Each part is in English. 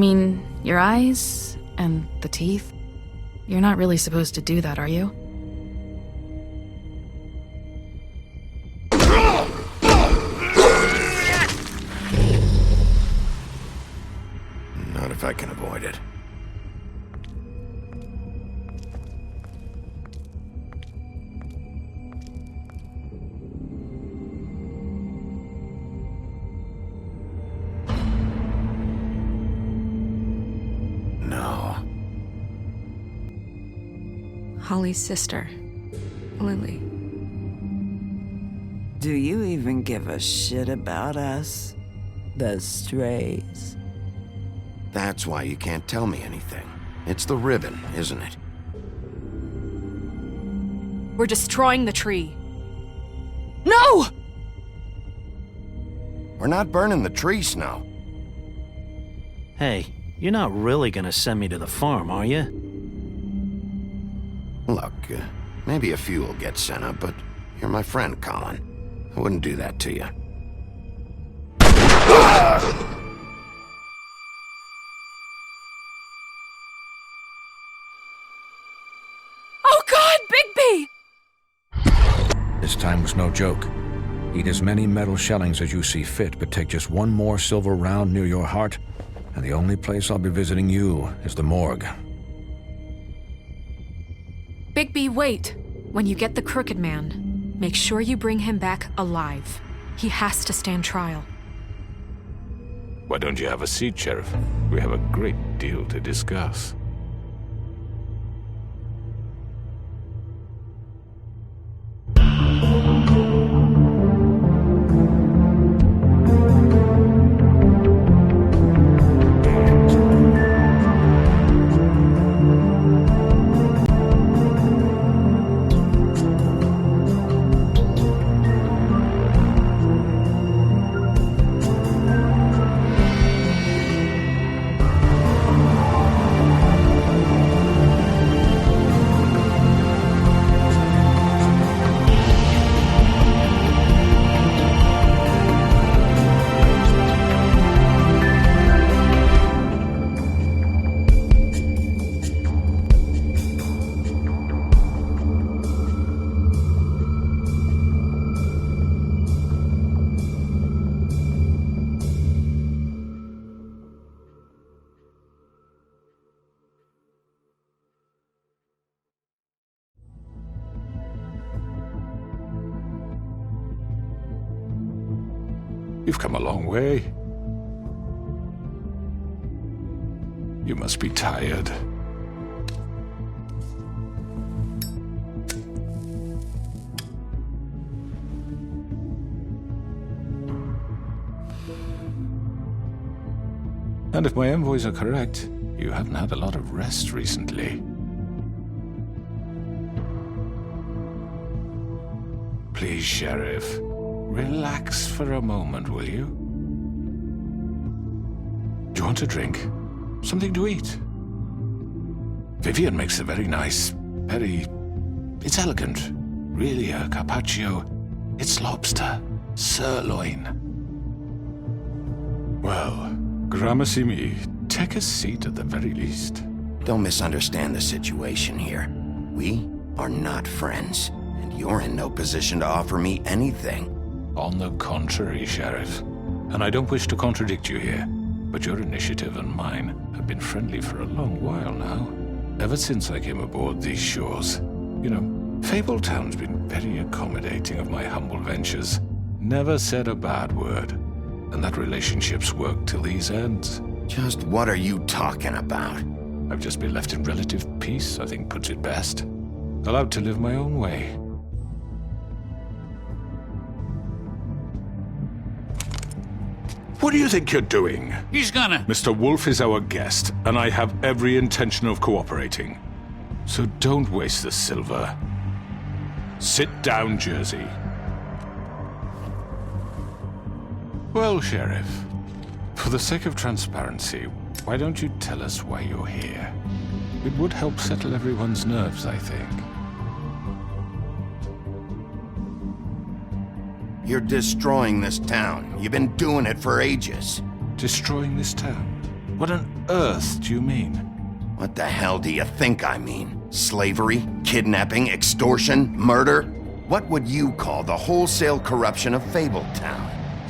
mean, your eyes and the teeth. You're not really supposed to do that, are you? Not if I can avoid it. No. Holly's sister, Lily. Do you even give a shit about us? The strays. That's why you can't tell me anything. It's the ribbon, isn't it? We're destroying the tree. No! We're not burning the tree, Snow. Hey, you're not really gonna send me to the farm, are you? Look, maybe a few will get sent up, but you're my friend, Colin. I wouldn't do that to you. Oh God, Bigby! This time was no joke. Eat as many metal shellings as you see fit, but take just one more silver round near your heart, and the only place I'll be visiting you is the morgue. Bigby, wait. When you get the Crooked Man, make sure you bring him back alive. He has to stand trial. Why don't you have a seat, Sheriff? We have a great deal to discuss. You've come a long way. You must be tired. And if my envoys are correct, you haven't had a lot of rest recently. Please, Sheriff, relax for a moment, will you? Do you want a drink? Something to eat? Vivian makes a very nice, it's elegant. Really a carpaccio. It's lobster, sirloin. Well, gramercy me, take a seat at the very least. Don't misunderstand the situation here. We are not friends, and you're in no position to offer me anything. On the contrary, Sheriff. And I don't wish to contradict you here, but your initiative and mine have been friendly for a long while now. Ever since I came aboard these shores. You know, Fabletown's been very accommodating of my humble ventures. Never said a bad word. And that relationship's worked till these ends. Just what are you talking about? I've just been left in relative peace, I think puts it best. Allowed to live my own way. What do you think you're doing? He's gonna... Mr. Wolf is our guest, and I have every intention of cooperating. So don't waste the silver. Sit down, Jersey. Well, Sheriff, for the sake of transparency, why don't you tell us why you're here? It would help settle everyone's nerves, I think. You're destroying this town. You've been doing it for ages. Destroying this town? What on earth do you mean? What the hell do you think I mean? Slavery? Kidnapping? Extortion? Murder? What would you call the wholesale corruption of Fabletown?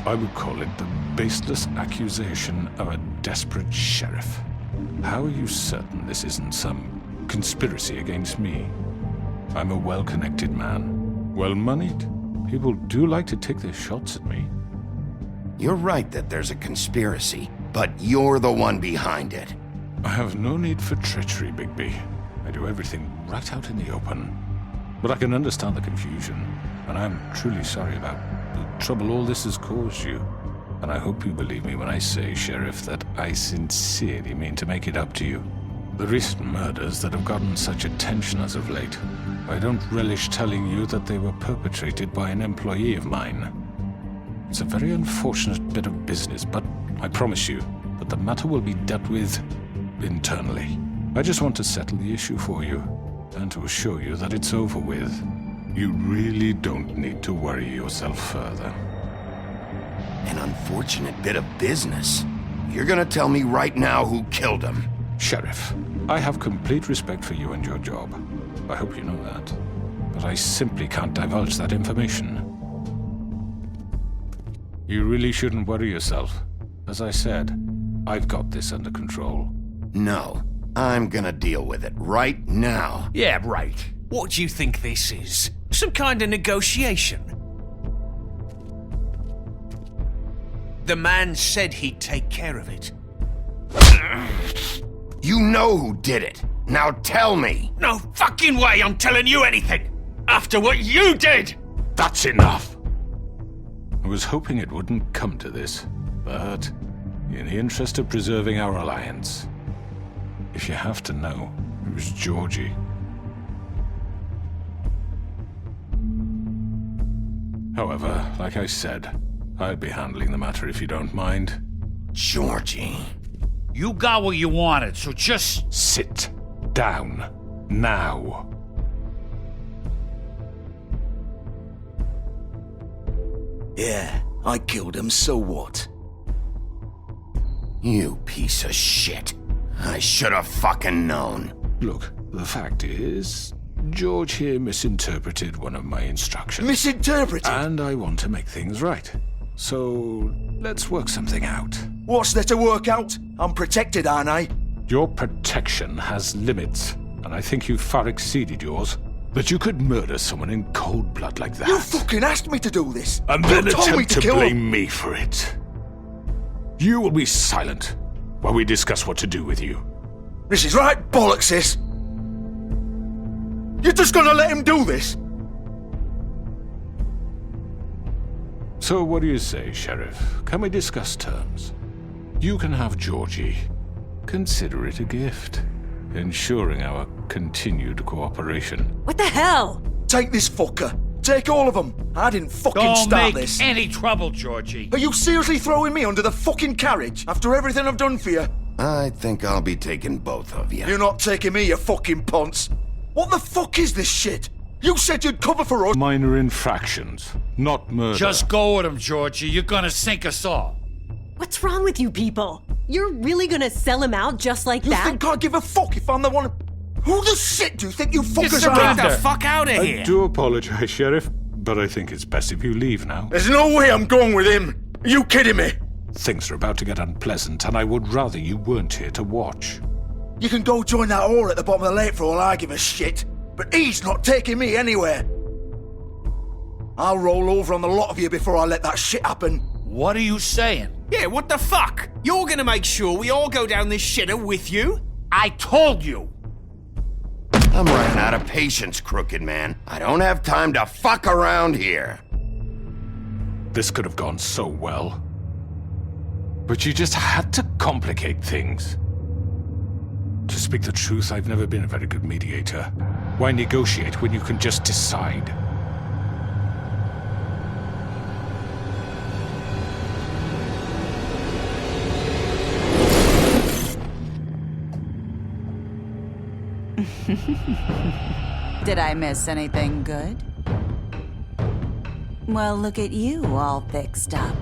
I would call it the baseless accusation of a desperate sheriff. How are you certain this isn't some conspiracy against me? I'm a well-connected man, well-moneyed. People do like to take their shots at me. You're right that there's a conspiracy, but you're the one behind it. I have no need for treachery, Bigby. I do everything right out in the open. But I can understand the confusion, and I'm truly sorry about the trouble all this has caused you. And I hope you believe me when I say, Sheriff, that I sincerely mean to make it up to you. The recent murders that have gotten such attention as of late, I don't relish telling you that they were perpetrated by an employee of mine. It's a very unfortunate bit of business, but I promise you that the matter will be dealt with internally. I just want to settle the issue for you, and to assure you that it's over with. You really don't need to worry yourself further. An unfortunate bit of business. You're gonna tell me right now who killed him. Sheriff, I have complete respect for you and your job. I hope you know that. But I simply can't divulge that information. You really shouldn't worry yourself. As I said, I've got this under control. No, I'm gonna deal with it right now. Yeah, right. What do you think this is? Some kind of negotiation? The man said he'd take care of it. You know who did it. Now tell me. No fucking way I'm telling you anything! After what you did! That's enough! I was hoping it wouldn't come to this, but in the interest of preserving our alliance, if you have to know, it was Georgie. However, like I said, I'd be handling the matter if you don't mind. Georgie. You got what you wanted, so just... Sit down. Now. Yeah, I killed him, so what? You piece of shit. I should have fucking known. Look, the fact is, George here misinterpreted one of my instructions. Misinterpreted? And I want to make things right. So, let's work something out. What's there to work out? I'm protected, aren't I? Your protection has limits, and I think you've far exceeded yours. That you could murder someone in cold blood like that. You fucking asked me to do this! And then You told me attempt to kill blame him. me for it. You will be silent while we discuss what to do with you. This is right bollocks, sis! You're just gonna let him do this? So what do you say, Sheriff? Can we discuss terms? You can have Georgie. Consider it a gift, ensuring our continued cooperation. What the hell? Take this fucker. Take all of them. I didn't fucking Don't start make this. any trouble, Georgie. Are you seriously throwing me under the fucking carriage after everything I've done for you? I think I'll be taking both of you. You're not taking me, you fucking ponce. What the fuck is this shit? You said you'd cover for us. Minor infractions, not murder. Just go with him, Georgie. You're gonna sink us all. What's wrong with you people? You're really gonna sell him out just like You that? think I give a fuck if I'm the one? Who the shit do you think you fuckers are? Get the fuck out of I here! do apologize, Sheriff, but I think it's best if you leave now. There's no way I'm going with him. Are you kidding me? Things are about to get unpleasant, and I would rather you weren't here to watch. You can go join that whore at the bottom of the lake for all I give a shit. But he's not taking me anywhere. I'll roll over on the lot of you before I let that shit happen. What are you saying? Yeah, what the fuck? You're gonna make sure we all go down this shitter with you? I told you! I'm running out of patience, crooked man. I don't have time to fuck around here. This could have gone so well. But you just had to complicate things. To speak the truth, I've never been a very good mediator. Why negotiate when you can just decide? Did I miss anything good? Well, look at you, all fixed up.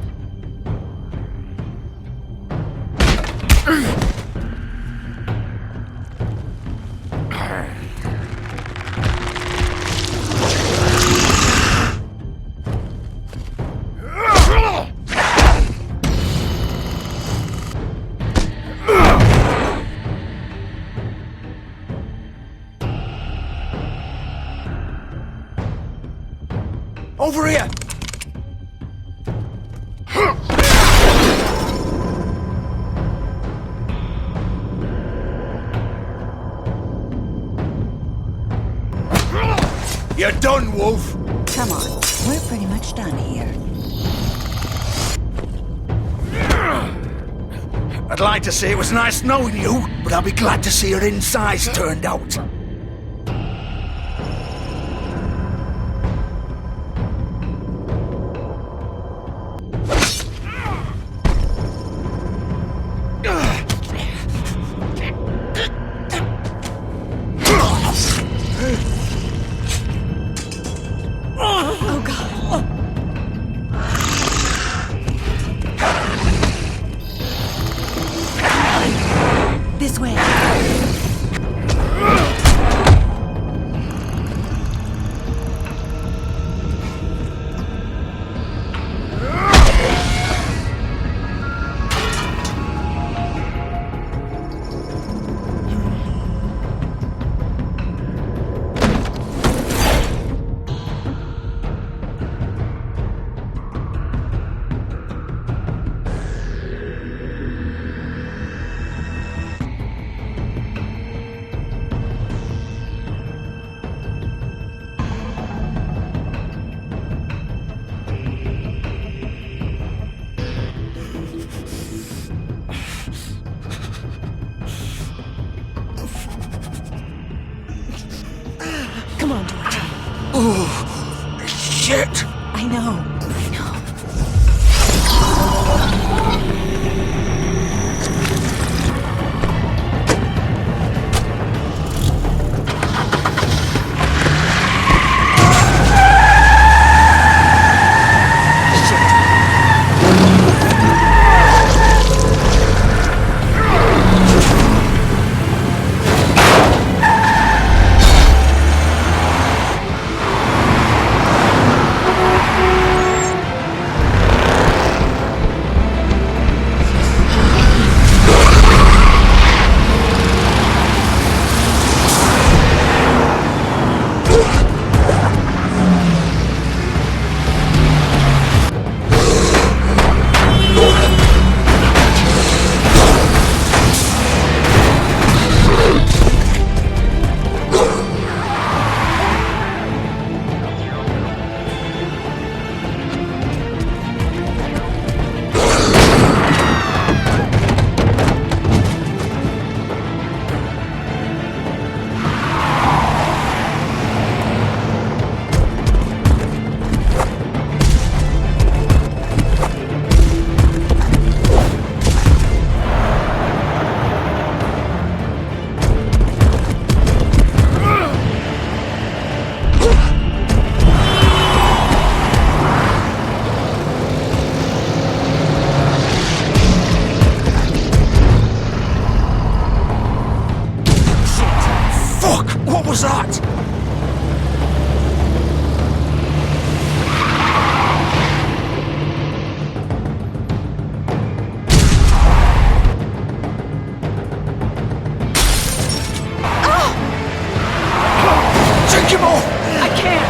Over here! You're done, Wolf! Come on, we're pretty much done here. I'd like to say it was nice knowing you, but I'll be glad to see your insides turned out. Oh, God. This way. Come on, Georgie. Oh, shit! I know. What was that? Take him off! I can't!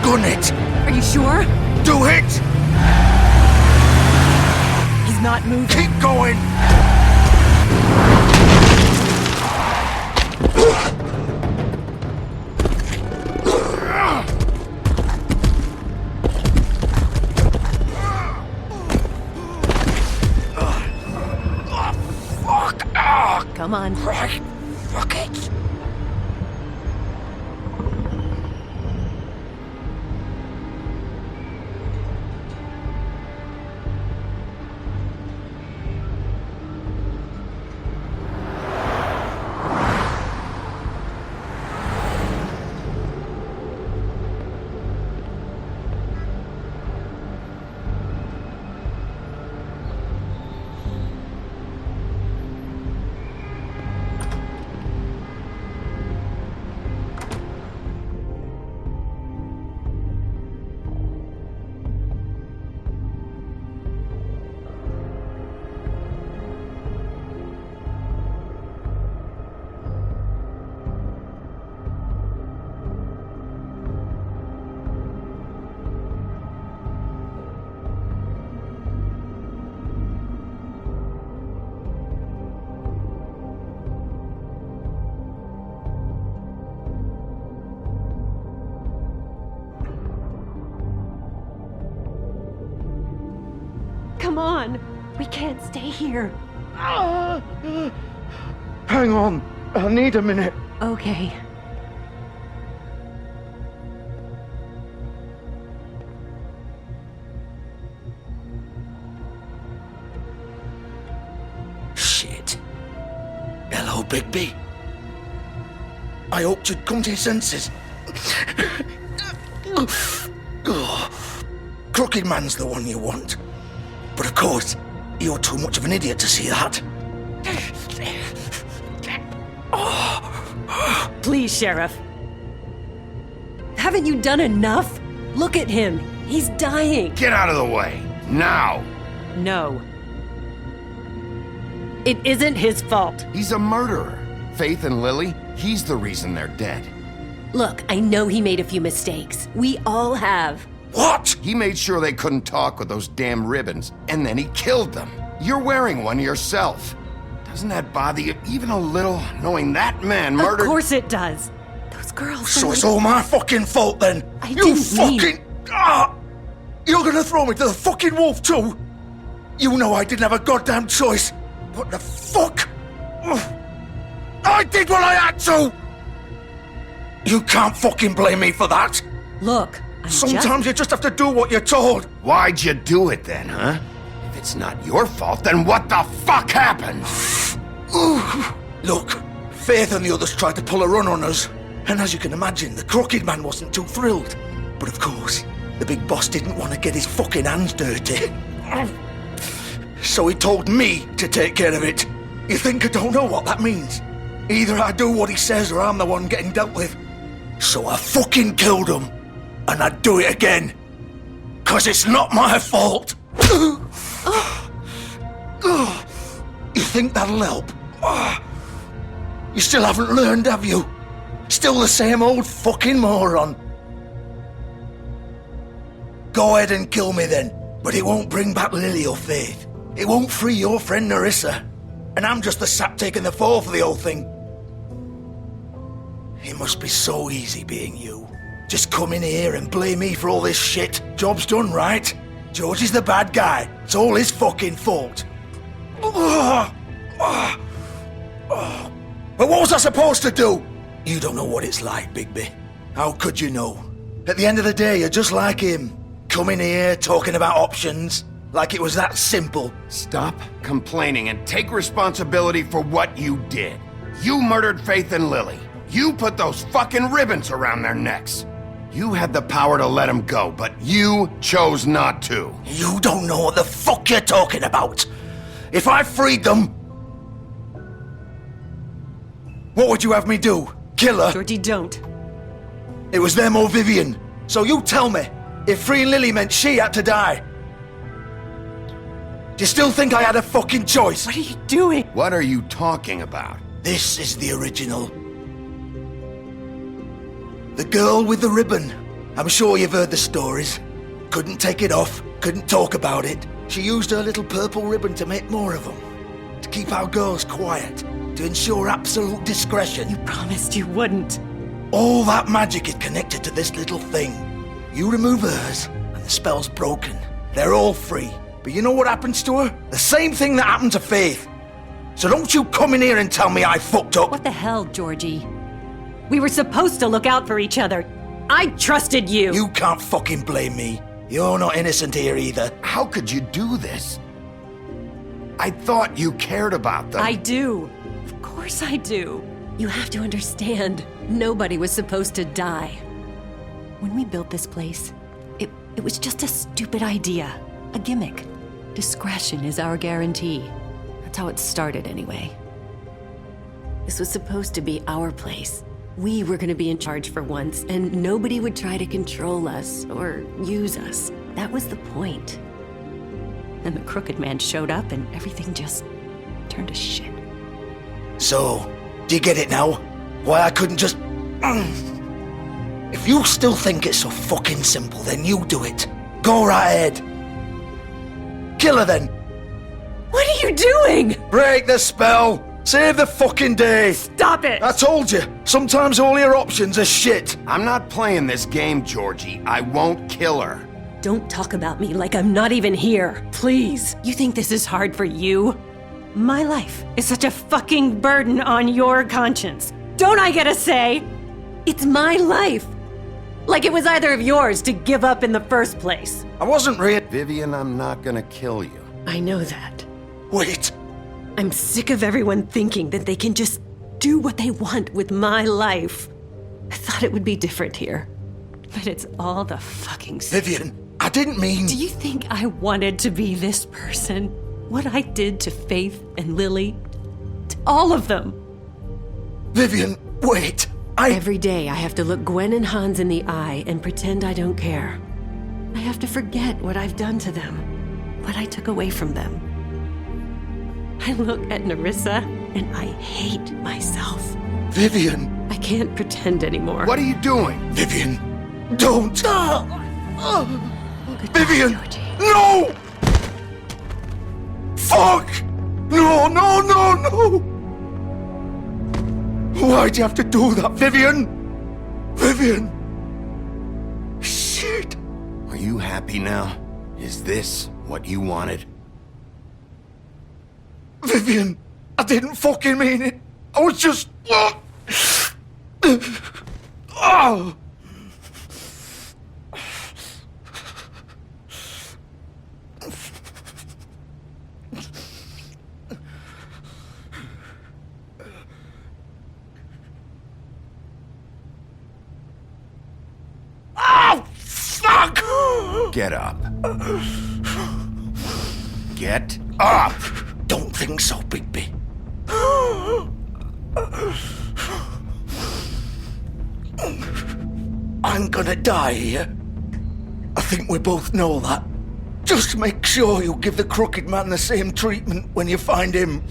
Gun it! Are you sure? Do it! He's not moving. Keep going! Fuck! Come on. Right. Fuck it! come on. We can't stay here. Hang on. I need a minute. Okay. Shit. Hello, Bigby. I hoped you'd come to your senses. Crooked Man's the one you want. But of course, you're too much of an idiot to see that. Please, Sheriff. Haven't you done enough? Look at him. He's dying. Get out of the way. Now. No. It isn't his fault. He's a murderer. Faith and Lily, he's the reason they're dead. Look, I know he made a few mistakes. We all have. What? He made sure they couldn't talk with those damn ribbons, and then he killed them. You're wearing one yourself. Doesn't that bother you even a little, knowing that man murdered— Of course it does. Those girls— So it's all my fucking fault then? You fucking— You're gonna throw me to the fucking wolf too? You know I didn't have a goddamn choice. What the fuck? I did what I had to! You can't fucking blame me for that. Look, sometimes you just have to do what you're told. Why'd you do it then, huh? If it's not your fault, then what the fuck happened? Look, Faith and the others tried to pull a run on us. And as you can imagine, the Crooked Man wasn't too thrilled. But of course, the big boss didn't want to get his fucking hands dirty. So he told me to take care of it. You think I don't know what that means? Either I do what he says or I'm the one getting dealt with. So I fucking killed him. And I'd do it again. 'Cause it's not my fault. You think that'll help? You still haven't learned, have you? Still the same old fucking moron. Go ahead and kill me then. But it won't bring back Lily or Faith. It won't free your friend Nerissa. And I'm just the sap taking the fall for the whole thing. It must be so easy being you. Just come in here and blame me for all this shit. Job's done, right? George is the bad guy. It's all his fucking fault. But what was I supposed to do? You don't know what it's like, Bigby. How could you know? At the end of the day, you're just like him. Coming here, talking about options. Like it was that simple. Stop complaining and take responsibility for what you did. You murdered Faith and Lily. You put those fucking ribbons around their necks. You had the power to let them go, but you chose not to. You don't know what the fuck you're talking about. If I freed them... What would you have me do? Kill her? Georgie, don't. It was them or Vivian. So you tell me, if freeing Lily meant she had to die, do you still think I had a fucking choice? What are you doing? What are you talking about? This is the original. The girl with the ribbon. I'm sure you've heard the stories. Couldn't take it off, couldn't talk about it. She used her little purple ribbon to make more of them. To keep our girls quiet. To ensure absolute discretion. You promised you wouldn't. All that magic is connected to this little thing. You remove hers, and the spell's broken. They're all free. But you know what happens to her? The same thing that happened to Faith. So don't you come in here and tell me I fucked up. What the hell, Georgie? We were supposed to look out for each other. I trusted you. You can't fucking blame me. You're not innocent here either. How could you do this? I thought you cared about them. I do. Of course I do. You have to understand, nobody was supposed to die. When we built this place, it was just a stupid idea. A gimmick. Discretion is our guarantee. That's how it started anyway. This was supposed to be our place. We were gonna be in charge for once, and nobody would try to control us or use us. That was the point. Then the Crooked Man showed up and everything just turned to shit. So, do you get it now? Why I couldn't just... If you still think it's so fucking simple, then you do it. Go right ahead. Kill her then. What are you doing? Break the spell. Save the fucking day. Stop it. I told you, sometimes all your options are shit. I'm not playing this game, Georgie. I won't kill her. Don't talk about me like I'm not even here, please. You think this is hard for you? My life is such a fucking burden on your conscience. Don't I get a say? It's my life. Like it was either of yours to give up in the first place. I wasn't really... Vivian, I'm not gonna kill you. I know that. Wait. I'm sick of everyone thinking that they can just do what they want with my life. I thought it would be different here. But it's all the fucking same. Vivian, I didn't mean... Do you think I wanted to be this person? What I did to Faith and Lily? To all of them? Vivian, wait. Every day I have to look Gwen and Hans in the eye and pretend I don't care. I have to forget what I've done to them, what I took away from them. I look at Nerissa and I hate myself. Vivian! I can't pretend anymore. What are you doing? Vivian, don't! Vivian! Georgie. No! Fuck! No, no, no, no! Why'd you have to do that, Vivian? Vivian! Shit! Are you happy now? Is this what you wanted? Vivian, I didn't fucking mean it. I was just... Oh! Fuck! Get up. Get up! Don't think so, Bigby. I'm gonna die here. I think we both know that. Just make sure you give the crooked man the same treatment when you find him.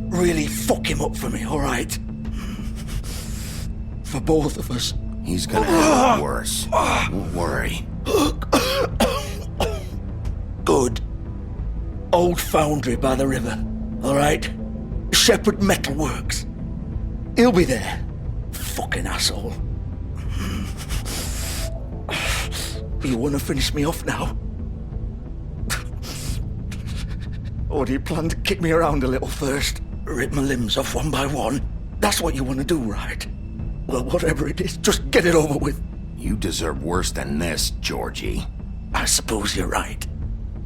Really fuck him up for me, alright? For both of us. He's gonna have it worse. Don't worry. Good. Old foundry by the river, alright? Shepherd Metalworks. He'll be there. Fucking asshole. You wanna finish me off now? Or do you plan to kick me around a little first? Rip my limbs off one by one? That's what you wanna do, right? Well, whatever it is, just get it over with. You deserve worse than this, Georgie. I suppose you're right.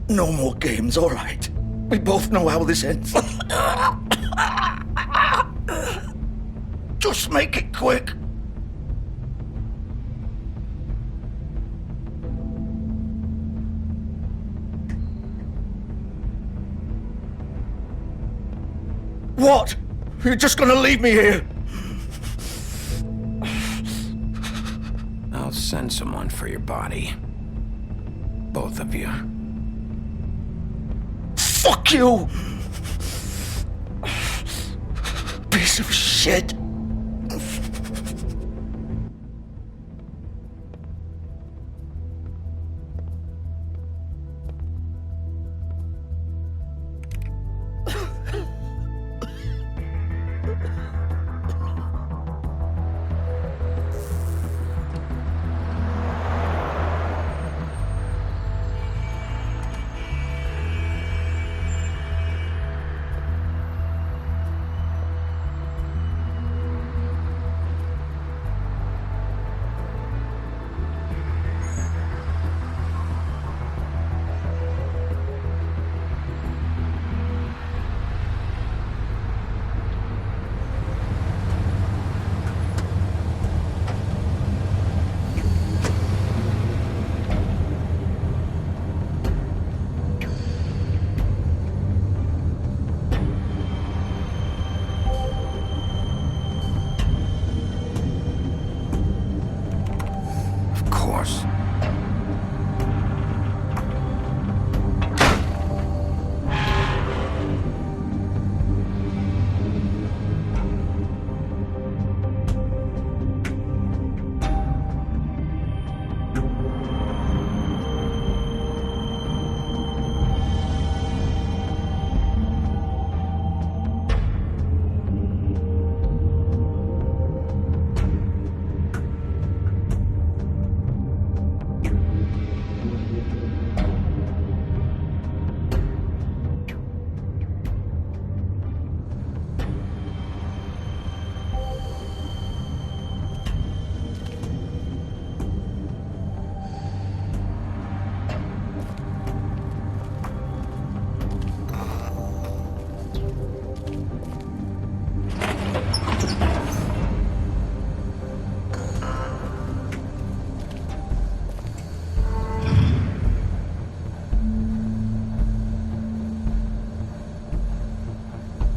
No more games, all right. We both know how this ends. Just make it quick. What? You're just gonna leave me here? I'll send someone for your body. Both of you. Fuck you! Piece of shit.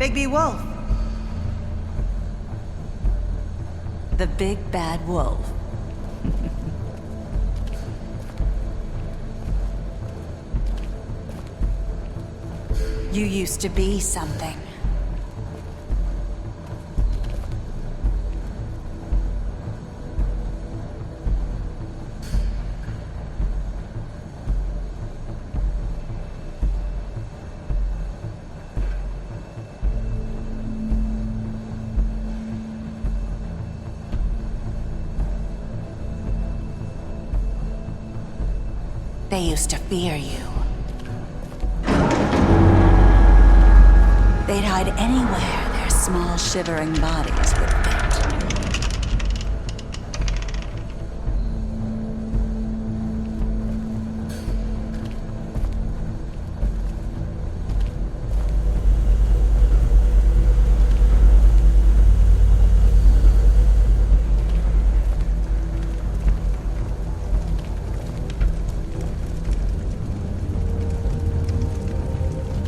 Bigby Wolf. The big bad wolf. You used to be something. They used to fear you. They'd hide anywhere their small, shivering bodies would fit.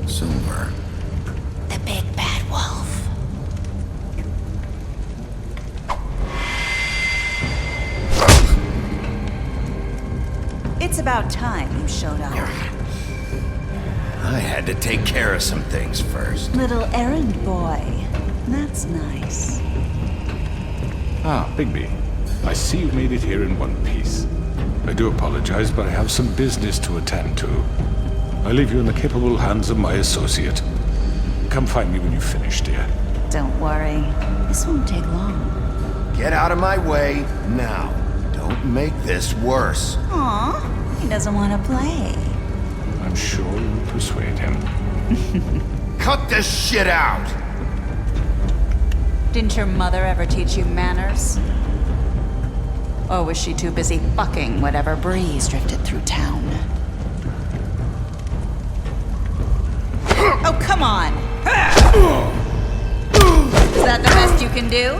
Silver. The big bad wolf. It's about time you showed up. I had to take care of some things first. Little errand boy. That's nice. Ah, Bigby. I see you made it here in one piece. I do apologize, but I have some business to attend to. I leave you in the capable hands of my associate. Come find me when you've finished, dear. Don't worry. This won't take long. Get out of my way now. Don't make this worse. Aw, he doesn't want to play. I'm sure you'll persuade him. Cut this shit out! Didn't your mother ever teach you manners? Or was she too busy fucking whatever breeze drifted through town? Oh, come on! Is that the best you can do?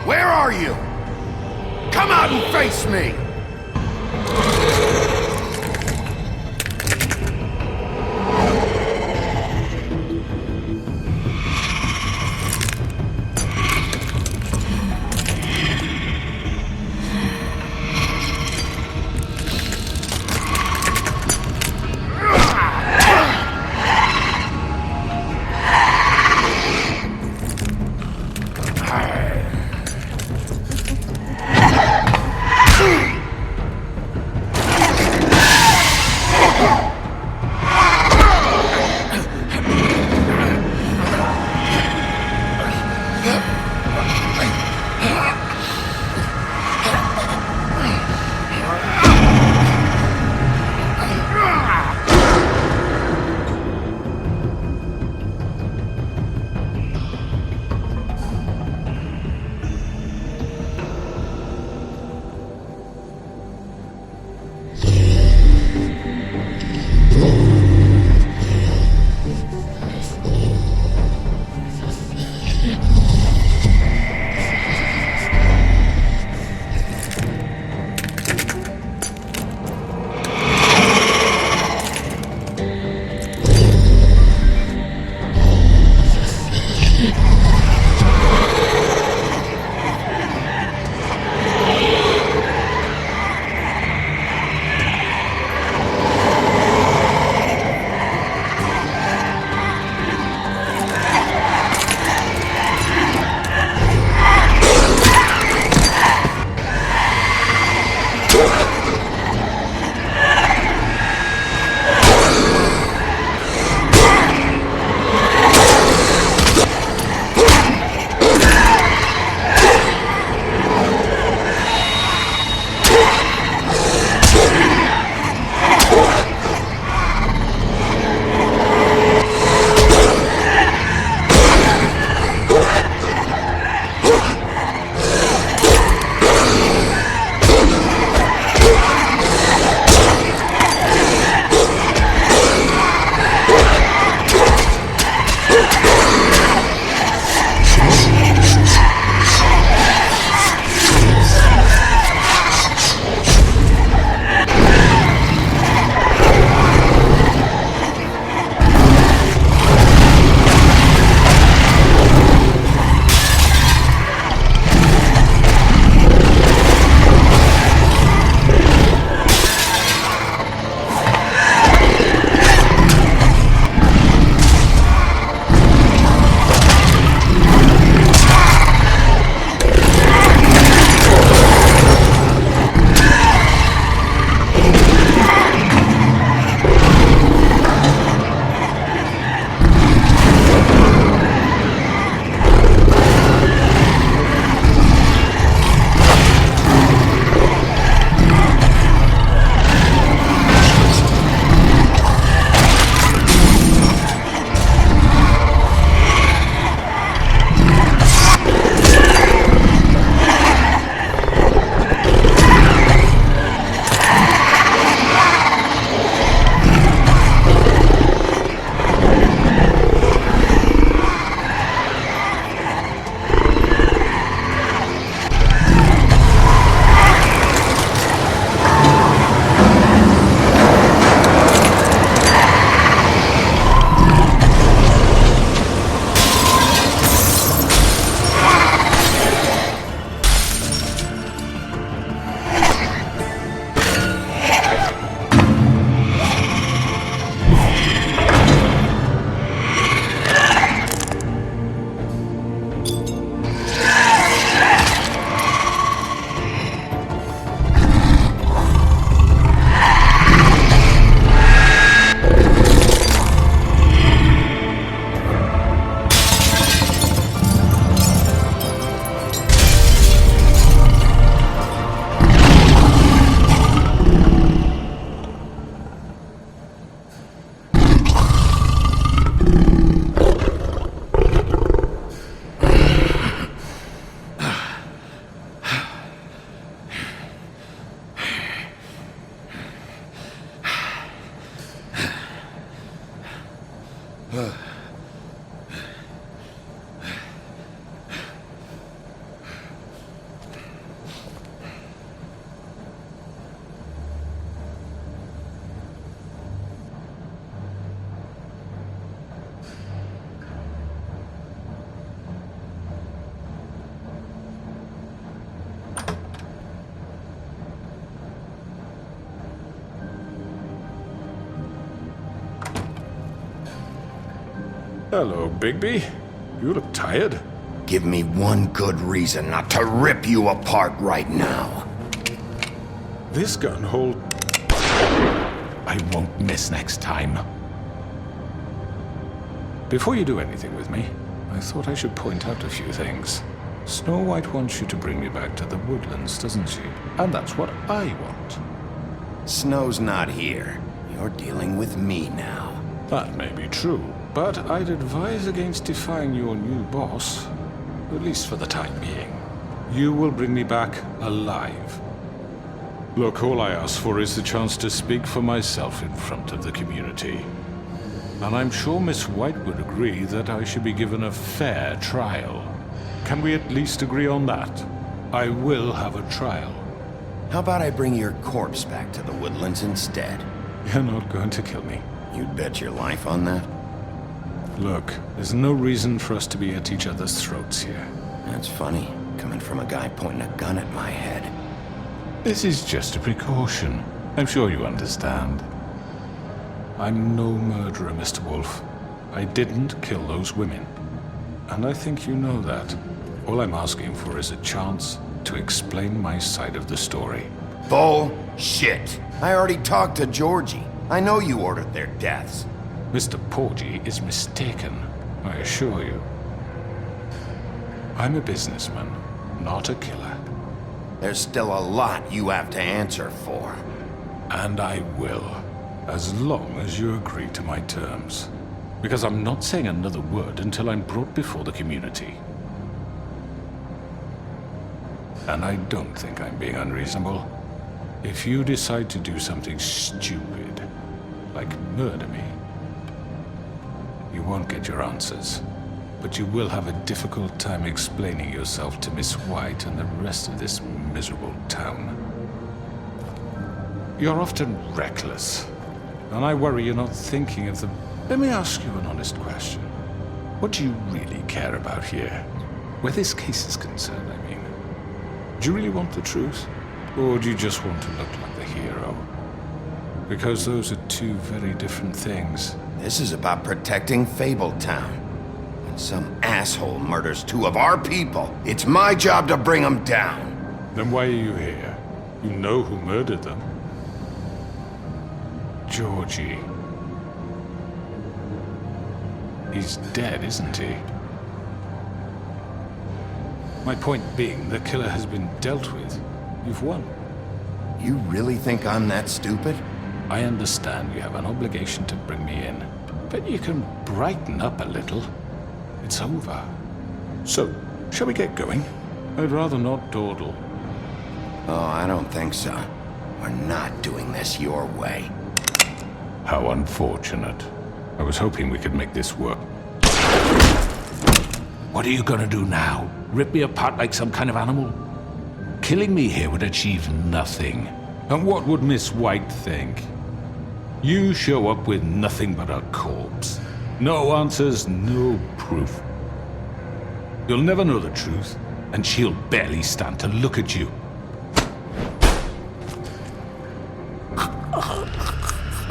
Where are you? Come out and face me! Hello, Bigby. You look tired. Give me one good reason not to rip you apart right now. This gun hold... I won't miss next time. Before you do anything with me, I thought I should point out a few things. Snow White wants you to bring me back to the woodlands, doesn't she? And that's what I want. Snow's not here. You're dealing with me now. That may be true, but I'd advise against defying your new boss, at least for the time being. You will bring me back alive. Look, all I ask for is the chance to speak for myself in front of the community. And I'm sure Miss White would agree that I should be given a fair trial. Can we at least agree on that? I will have a trial. How about I bring your corpse back to the woodlands instead? You're not going to kill me. You'd bet your life on that? Look, there's no reason for us to be at each other's throats here. That's funny, coming from a guy pointing a gun at my head. This is just a precaution. I'm sure you understand. I'm no murderer, Mr. Wolf. I didn't kill those women. And I think you know that. All I'm asking for is a chance to explain my side of the story. Bullshit! I already talked to Georgie. I know you ordered their deaths. Mr. Porgy is mistaken, I assure you. I'm a businessman, not a killer. There's still a lot you have to answer for. And I will, as long as you agree to my terms. Because I'm not saying another word until I'm brought before the community. And I don't think I'm being unreasonable. If you decide to do something stupid, like murder me, you won't get your answers. But you will have a difficult time explaining yourself to Miss White and the rest of this miserable town. You're often reckless, and I worry you're not thinking of the... Let me ask you an honest question. What do you really care about here? Where this case is concerned, I mean. Do you really want the truth? Or do you just want to look like the hero? Because those are two very different things. This is about protecting Fabletown. When some asshole murders two of our people, it's my job to bring them down. Then why are you here? You know who murdered them. Georgie. He's dead, isn't he? My point being, the killer has been dealt with. You've won. You really think I'm that stupid? I understand you have an obligation to bring me in, but you can brighten up a little. It's over. So, shall we get going? I'd rather not dawdle. Oh, I don't think so. We're not doing this your way. How unfortunate. I was hoping we could make this work. What are you gonna do now? Rip me apart like some kind of animal? Killing me here would achieve nothing. And what would Miss White think? You show up with nothing but a corpse. No answers, no proof. You'll never know the truth, and she'll barely stand to look at you.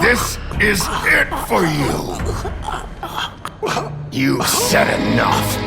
This is it for you. You said enough.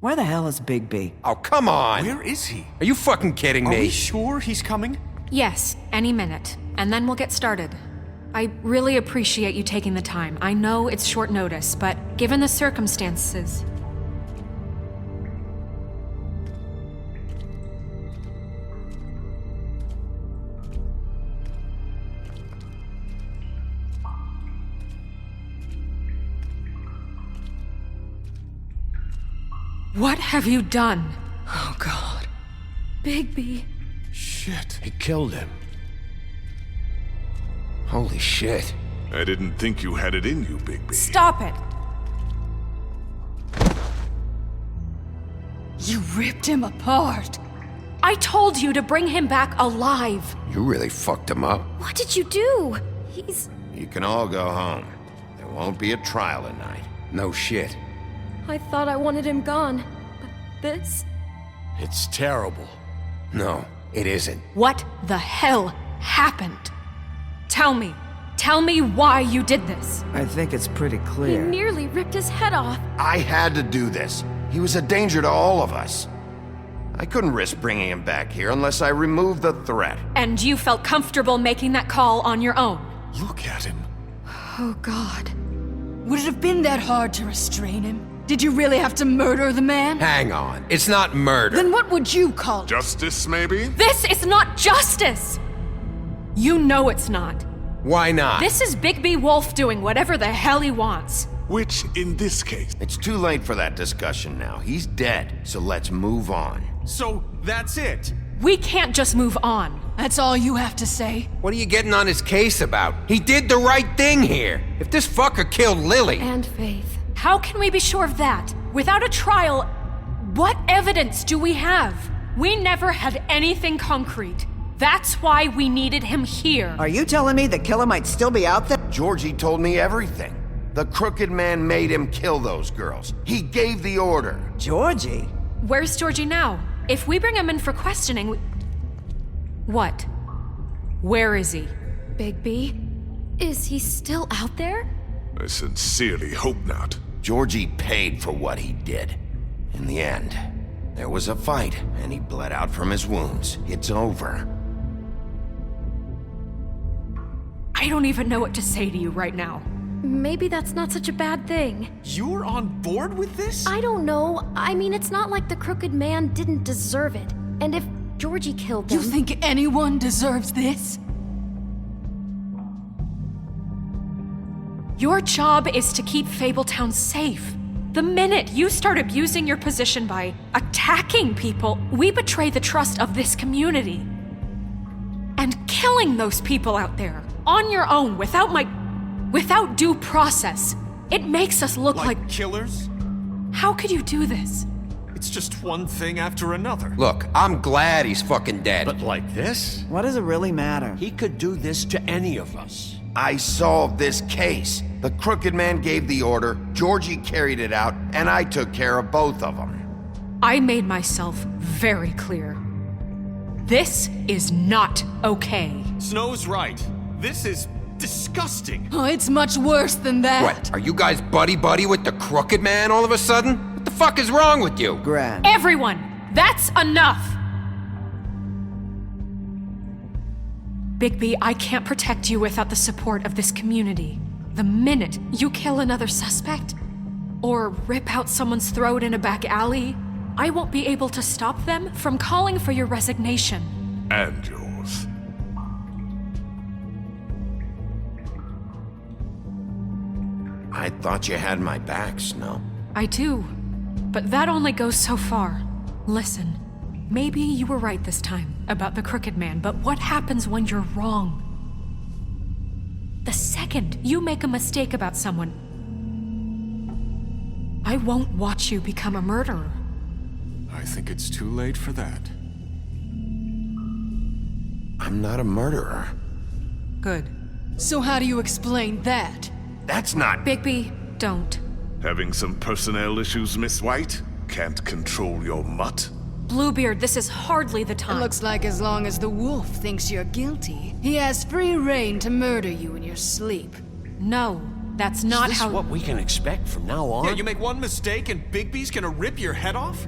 Where the hell is Bigby? Oh, come on! Where is he? Are you fucking kidding Are me? we sure he's coming? Yes, any minute. And then we'll get started. I really appreciate you taking the time. I know it's short notice, but given the circumstances... What have you done? Oh, God. Bigby. Shit. He killed him. Holy shit. I didn't think you had it in you, Bigby. Stop it! You ripped him apart. I told you to bring him back alive. You really fucked him up. What did you do? He's... You can all go home. There won't be a trial tonight. No shit. I thought I wanted him gone. But this... It's terrible. No, it isn't. What the hell happened? Tell me. Tell me why you did this. I think it's pretty He clear. nearly ripped his head off. I had to do this. He was a danger to all of us. I couldn't risk bringing him back here unless I removed the threat. And you felt comfortable making that call on your own. Look at him. Oh, God. Would it have been that hard to restrain him? Did you really have to murder the man? Hang on. It's not murder. Then what would you call it? Justice, maybe? This is not justice! You know it's not. Why not? This is Bigby Wolf doing whatever the hell he wants. Which, in this case... It's too late for that discussion now. He's dead, so let's move on. So, that's it? We can't just move on. That's all you have to say? What are you getting on his case about? He did the right thing here. If this fucker killed Lily... And Faith. How can we be sure of that? Without a trial, what evidence do we have? We never had anything concrete. That's why we needed him here. Are you telling me the killer might still be out there? Georgie told me everything. The crooked man made him kill those girls. He gave the order. Georgie? Where's Georgie now? If we bring him in for questioning, What? Where is he? Bigby? Is he still out there? I sincerely hope not. Georgie paid for what he did. In the end, there was a fight, and he bled out from his wounds. It's over. I don't even know what to say to you right now. Maybe that's not such a bad thing. You're on board with this? I don't know. I mean, it's not like the crooked man didn't deserve it. And if Georgie killed them... You think anyone deserves this? Your job is to keep Fabletown safe. The minute you start abusing your position by attacking people, we betray the trust of this community. And killing those people out there, on your own, without due process, it makes us look like killers? How could you do this? It's just one thing after another. Look, I'm glad he's fucking dead. But like this? What does it really matter? He could do this to any of us. I solved this case. The crooked man gave the order, Georgie carried it out, and I took care of both of them. I made myself very clear. This is not okay. Snow's right. This is disgusting. Oh, it's much worse than that. What, are you guys buddy-buddy with the crooked man all of a sudden? What the fuck is wrong with you? Gran. Everyone, that's enough! Bigby, I can't protect you without the support of this community. The minute you kill another suspect, or rip out someone's throat in a back alley, I won't be able to stop them from calling for your resignation. And yours. I thought you had my back, Snow. I do, but that only goes so far. Listen, maybe you were right this time about the crooked man, but what happens when you're wrong? The second you make a mistake about someone, I won't watch you become a murderer. I think it's too late for that. I'm not a murderer. Good. So how do you explain that? That's not... Bigby, don't. Having some personnel issues, Miss White? Can't control your mutt? Bluebeard, this is hardly the time. It looks like as long as the wolf thinks you're guilty, he has free reign to murder you in your sleep. No, That's not Is this how- what we can expect from now on? Yeah, you make one mistake and Bigby's gonna rip your head off?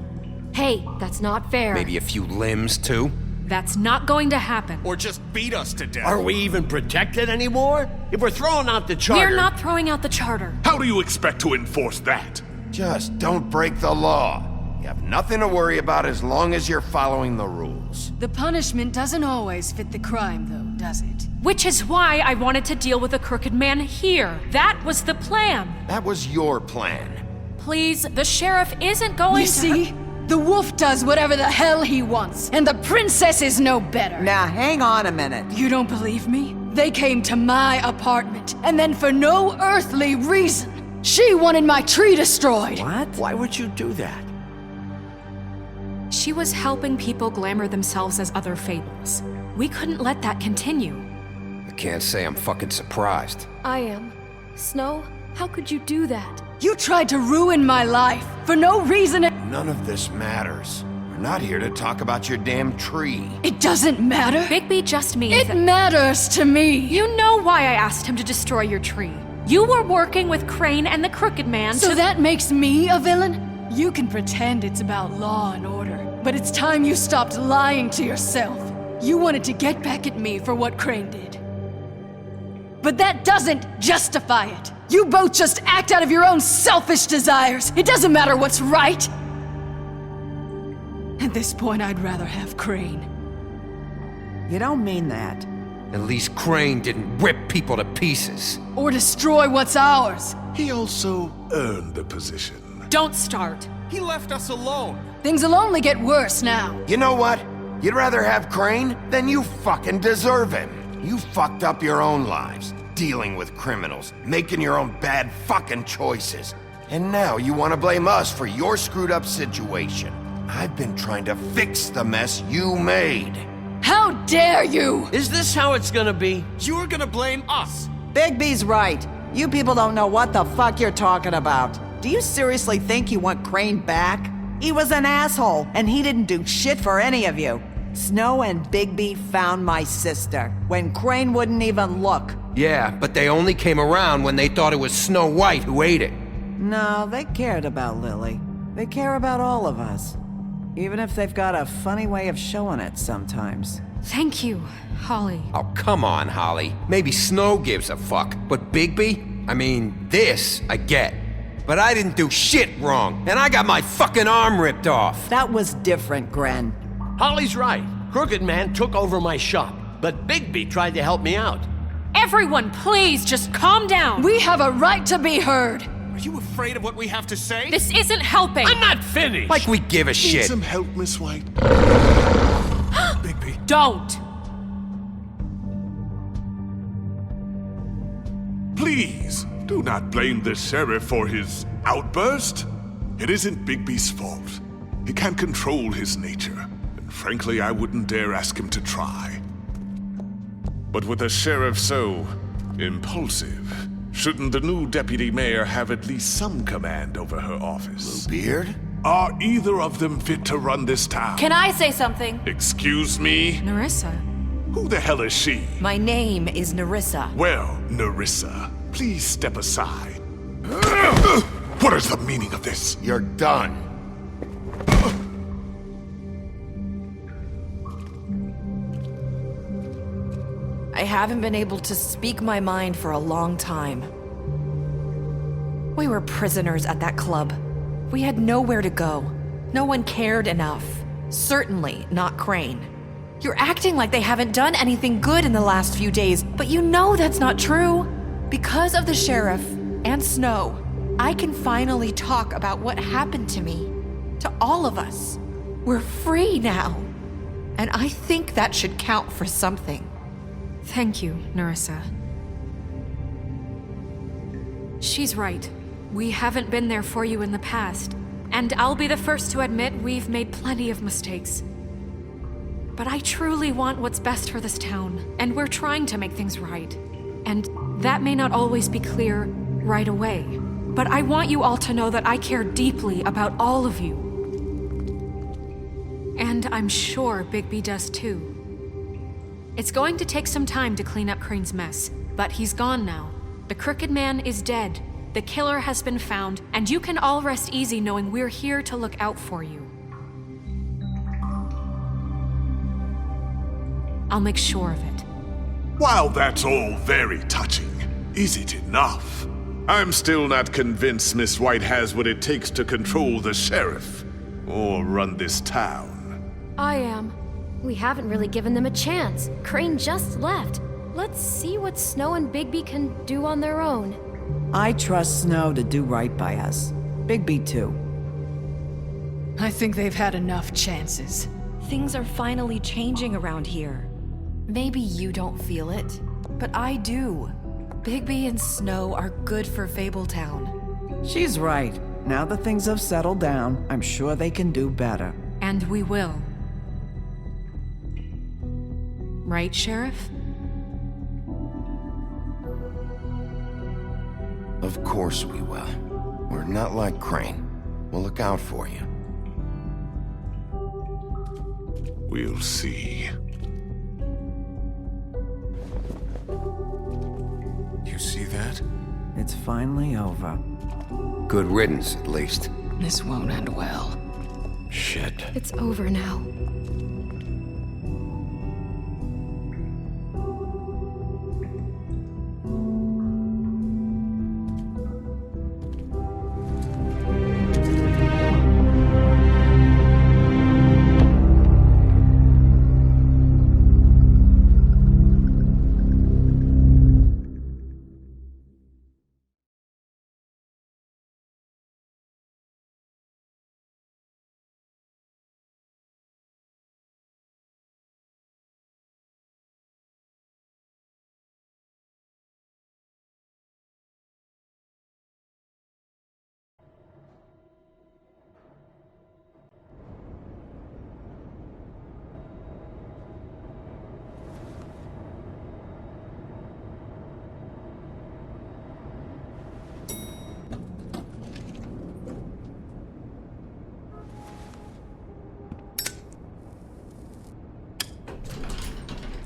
Hey, that's not fair. Maybe a few limbs, too? That's not going to happen. Or just beat us to death? Are we even protected anymore? If we're throwing out the charter... We're not throwing out the charter. How do you expect to enforce that? Just don't break the law. You have nothing to worry about as long as you're following the rules. The punishment doesn't always fit the crime, though, does it? Which is why I wanted to deal with the crooked man here. That was the plan. That was your plan. Please, the sheriff isn't going You see? The wolf does whatever the hell he wants, and the princess is no better. Now, hang on a minute. You don't believe me? They came to my apartment, and then for no earthly reason, she wanted my tree destroyed. What? Why would you do that? She was helping people glamour themselves as other fables. We couldn't let that continue. I can't say I'm fucking surprised. I am. Snow, how could you do that? You tried to ruin my life for no reason. None of this matters. We're not here to talk about your damn tree. It doesn't matter. Bigby just means It matters to me. You know why I asked him to destroy your tree. You were working with Crane and the Crooked Man So that makes me a villain? You can pretend it's about law and order, but it's time you stopped lying to yourself. You wanted to get back at me for what Crane did. But that doesn't justify it. You both just act out of your own selfish desires. It doesn't matter what's right. At this point, I'd rather have Crane. You don't mean that. At least Crane didn't rip people to pieces. Or destroy what's ours. He also earned the position. Don't start. He left us alone. Things will only get worse now. You know what? You'd rather have Crane? Then you fucking deserve him. You fucked up your own lives, dealing with criminals, making your own bad fucking choices. And now you want to blame us for your screwed up situation. I've been trying to fix the mess you made. How dare you! Is this how it's gonna be? You're gonna blame us. Bigby's right. You people don't know what the fuck you're talking about. Do you seriously think you want Crane back? He was an asshole, and he didn't do shit for any of you. Snow and Bigby found my sister, when Crane wouldn't even look. Yeah, but they only came around when they thought it was Snow White who ate it. No, they cared about Lily. They care about all of us. Even if they've got a funny way of showing it sometimes. Thank you, Holly. Oh, come on, Holly. Maybe Snow gives a fuck, but Bigby? I mean, this I get. But I didn't do shit wrong, and I got my fucking arm ripped off. That was different, Gren. Holly's right. Crooked Man took over my shop, but Bigby tried to help me out. Everyone, please, just calm down. We have a right to be heard. Are you afraid of what we have to say? This isn't helping. I'm not finished. Like we give a Need shit. some help, Miss White? Bigby. Don't. Please, do not blame the sheriff for his outburst. It isn't Bigby's fault. He can't control his nature, and frankly, I wouldn't dare ask him to try. But with a sheriff so impulsive, shouldn't the new deputy mayor have at least some command over her office? Bluebeard? Are either of them fit to run this town? Can I say something? Excuse me? Nerissa. Who the hell is she? My name is Nerissa. Well, Nerissa, please step aside. What is the meaning of this? You're done. I haven't been able to speak my mind for a long time. We were prisoners at that club. We had nowhere to go. No one cared enough. Certainly not Crane. You're acting like they haven't done anything good in the last few days, but you know that's not true. Because of the sheriff and Snow, I can finally talk about what happened to me. To all of us. We're free now. And I think that should count for something. Thank you, Nerissa. She's right. We haven't been there for you in the past. And I'll be the first to admit we've made plenty of mistakes. But I truly want what's best for this town, and we're trying to make things right. And that may not always be clear right away. But I want you all to know that I care deeply about all of you. And I'm sure Bigby does too. It's going to take some time to clean up Crane's mess, but he's gone now. The Crooked Man is dead. The killer has been found, and you can all rest easy knowing we're here to look out for you. I'll make sure of it. While that's all very touching, is it enough? I'm still not convinced Miss White has what it takes to control the sheriff, or run this town. I am. We haven't really given them a chance. Crane just left. Let's see what Snow and Bigby can do on their own. I trust Snow to do right by us. Bigby too. I think they've had enough chances. Things are finally changing around here. Maybe you don't feel it, but I do. Bigby and Snow are good for Fabletown. She's right. Now that things have settled down, I'm sure they can do better. And we will. Right, Sheriff? Of course we will. We're not like Crane. We'll look out for you. We'll see. You see that? It's finally over. Good riddance, at least. This won't end well. Shit. It's over now.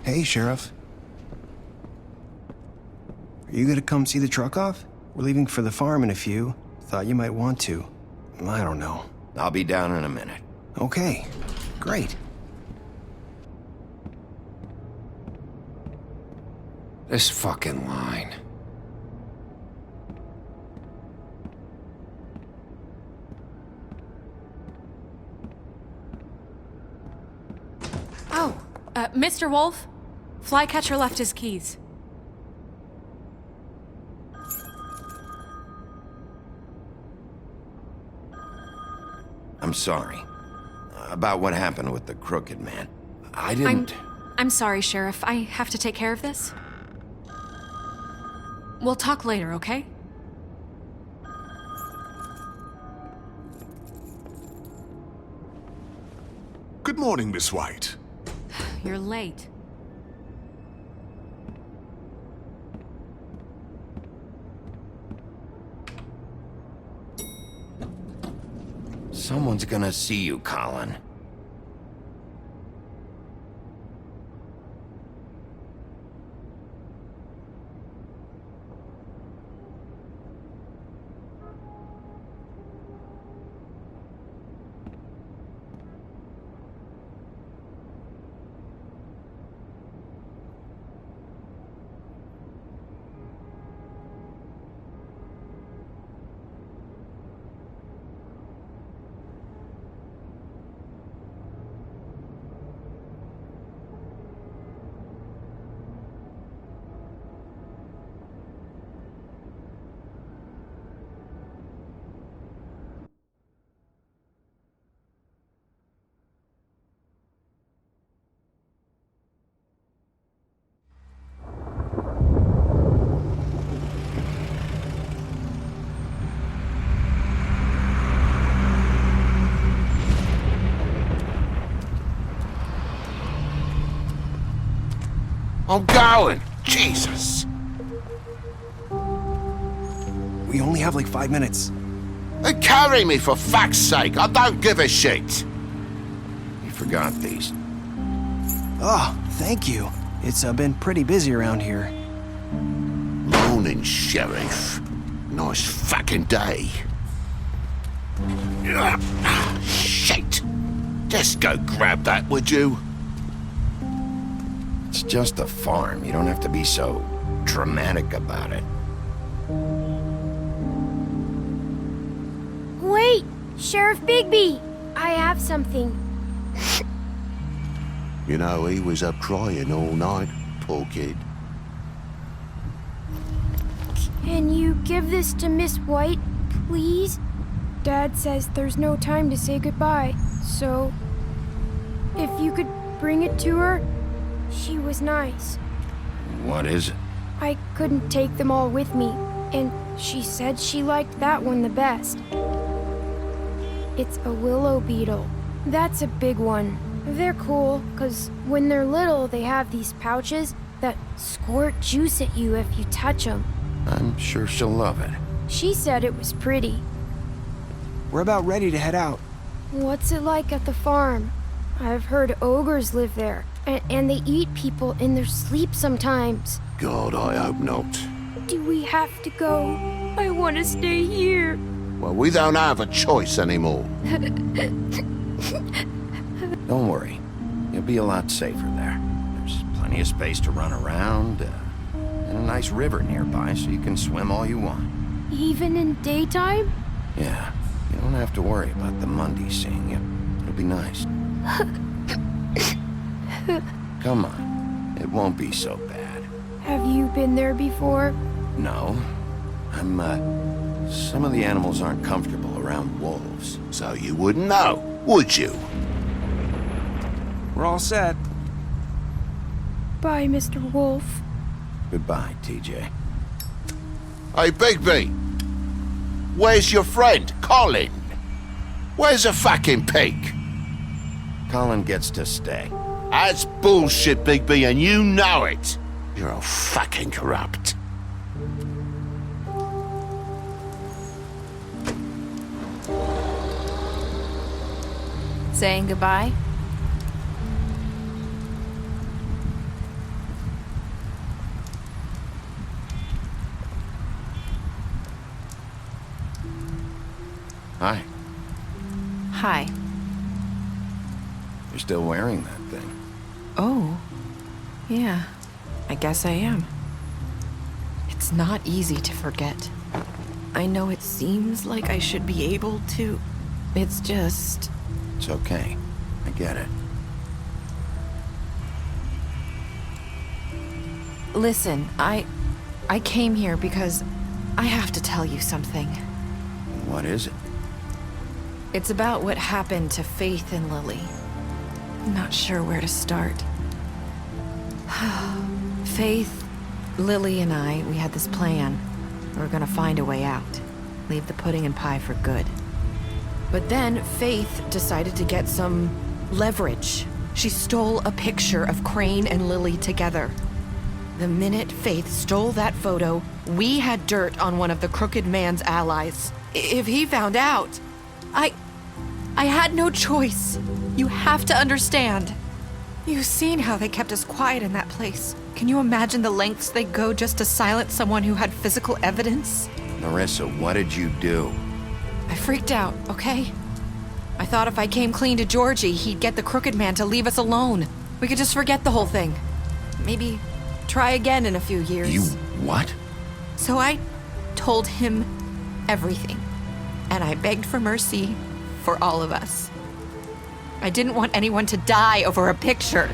Hey, Sheriff. Are you gonna come see the truck off? We're leaving for the farm in a few. Thought you might want to. I don't know. I'll be down in a minute. Okay, great. This fucking line. Oh, Mr. Wolf? Flycatcher left his keys. I'm sorry. About what happened with the Crooked Man. I didn't... I'm sorry, Sheriff. I have to take care of this. We'll talk later, okay? Good morning, Miss White. You're late. Someone's gonna see you, Colin. I'm going! Jesus! We only have like 5 minutes. Carry me, for fuck's sake! I don't give a shit! You forgot these. Oh, thank you. It's been pretty busy around here. morning, Sheriff. Nice fucking day. Shit! Just go grab that, would you? It's just a farm. You don't have to be so dramatic about it. Wait! Sheriff Bigby! I have something. You know, he was up crying all night, poor kid. Can you give this to Miss White, please? Dad says there's no time to say goodbye, so if you could bring it to her, she was nice. What is it? I couldn't take them all with me, and she said she liked that one the best. It's a willow beetle. That's a big one. They're cool, 'cause when they're little, they have these pouches that squirt juice at you if you touch them. I'm sure she'll love it. She said it was pretty. We're about ready to head out. What's it like at the farm? I've heard ogres live there, and they eat people in their sleep sometimes. God, I hope not. Do we have to go? I want to stay here. Well, we don't have a choice anymore. Don't worry. You'll be a lot safer there. There's plenty of space to run around, and a nice river nearby so you can swim all you want. Even in daytime? Yeah, you don't have to worry about the Mundy seeing you. It'll be nice. Come on. It won't be so bad. Have you been there before? No. Some of the animals aren't comfortable around wolves. So you wouldn't know, would you? We're all set. Bye, Mr. Wolf. Goodbye, TJ. Hey, Bigby! Where's your friend, Colin? Where's the fucking pig? Colin gets to stay. That's bullshit, Bigby, and you know it. You're all fucking corrupt. Saying goodbye? Hi. Hi. You're still wearing that thing. Oh. Yeah. I guess I am. It's not easy to forget. I know it seems like I should be able to. It's just... It's okay. I get it. Listen, I came here because I have to tell you something. What is it? It's about what happened to Faith and Lily. I'm not sure where to start. Faith, Lily, and I, we had this plan. We were gonna find a way out. Leave the pudding and pie for good. But then Faith decided to get some leverage. She stole a picture of Crane and Lily together. The minute Faith stole that photo, we had dirt on one of the crooked man's allies. If he found out, I had no choice. You have to understand. You've seen how they kept us quiet in that place. Can you imagine the lengths they go just to silence someone who had physical evidence? Marissa, what did you do? I freaked out, okay? I thought if I came clean to Georgie, he'd get the crooked man to leave us alone. We could just forget the whole thing. Maybe try again in a few years. You what? So I told him everything. And I begged for mercy for all of us. I didn't want anyone to die over a picture.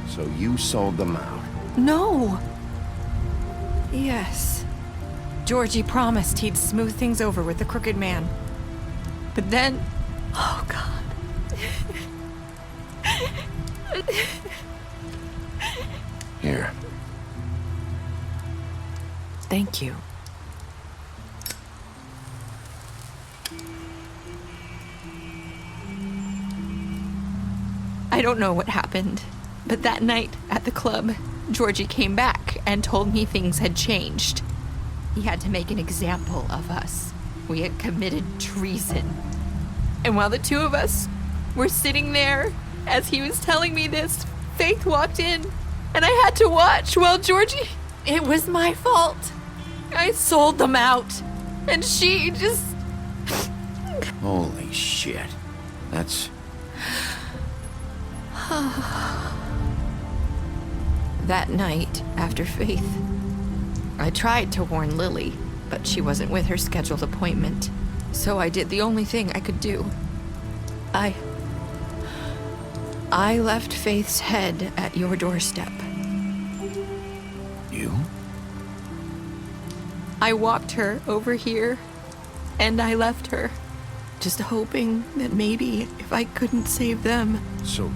So you sold them out? No. Yes. Georgie promised he'd smooth things over with the crooked man. But then... Oh, God. Here. Thank you. I don't know what happened, but that night at the club, Georgie came back and told me things had changed. He had to make an example of us. We had committed treason. And while the two of us were sitting there, as he was telling me this, Faith walked in, and I had to watch while Georgie It was my fault. I sold them out. And she just... Holy shit. That's... That night, after Faith, I tried to warn Lily, but she wasn't with her scheduled appointment. So I did the only thing I could do. I left Faith's head at your doorstep. You? I walked her over here, and I left her, just hoping that maybe if I couldn't save them. So,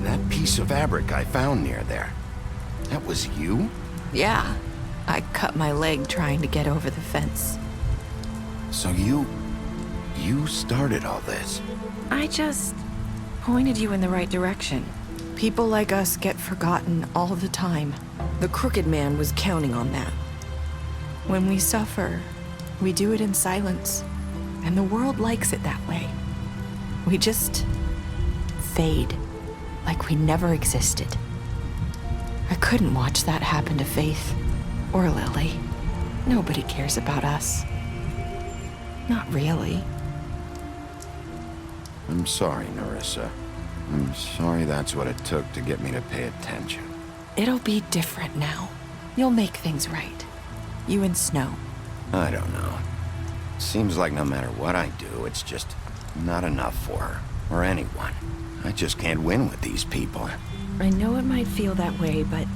that piece of fabric I found near there, that was you? Yeah, I cut my leg trying to get over the fence. So you started all this? I just pointed you in the right direction. People like us get forgotten all the time. The Crooked Man was counting on that. When we suffer, we do it in silence, and the world likes it that way. We just fade, like we never existed. I couldn't watch that happen to Faith, or Lily. Nobody cares about us. Not really. I'm sorry, Nerissa. I'm sorry that's what it took to get me to pay attention. It'll be different now. You'll make things right. You and Snow. I don't know. Seems like no matter what I do, it's just not enough for her, or anyone. I just can't win with these people. I know it might feel that way, but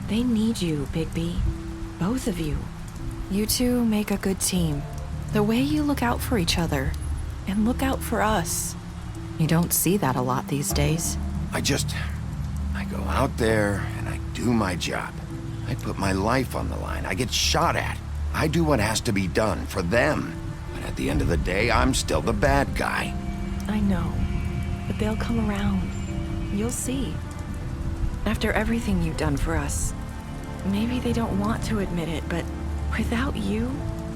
they need you, Bigby. Both of you. You two make a good team. The way you look out for each other, and look out for us. You don't see that a lot these days. I go out there and I do my job. I put my life on the line. I get shot at. I do what has to be done for them. But at the end of the day, I'm still the bad guy. I know, but they'll come around. You'll see. After everything you've done for us, maybe they don't want to admit it, but without you,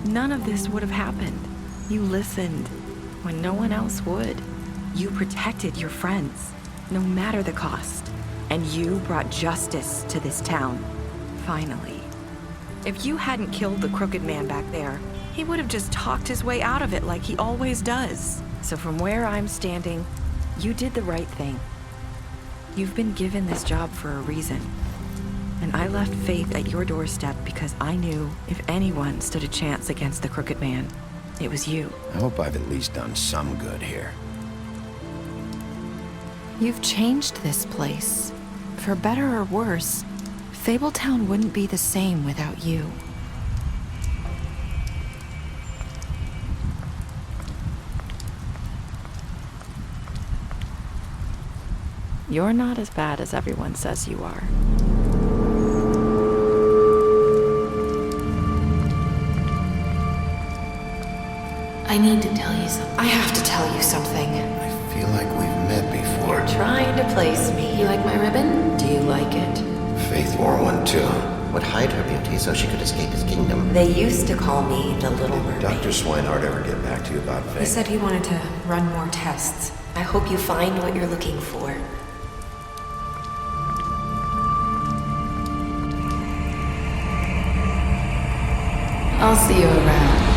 none of this would have happened. You listened when no one else would. You protected your friends, no matter the cost. And you brought justice to this town, finally. If you hadn't killed the Crooked Man back there, he would have just talked his way out of it like he always does. So from where I'm standing, you did the right thing. You've been given this job for a reason. And I left Faith at your doorstep because I knew if anyone stood a chance against the Crooked Man, it was you. I hope I've at least done some good here. You've changed this place. For better or worse, Fabletown wouldn't be the same without you. You're not as bad as everyone says you are. I need to tell you something. I have to tell you something. I feel like we've met before. You're trying to place me. You like my ribbon? Do you like it? Faith wore one too. Would hide her beauty so she could escape his kingdom. They used to call me the Little Mermaid. Dr. Swinehart ever get back to you about Faith? He said he wanted to run more tests. I hope you find what you're looking for. I'll see you around.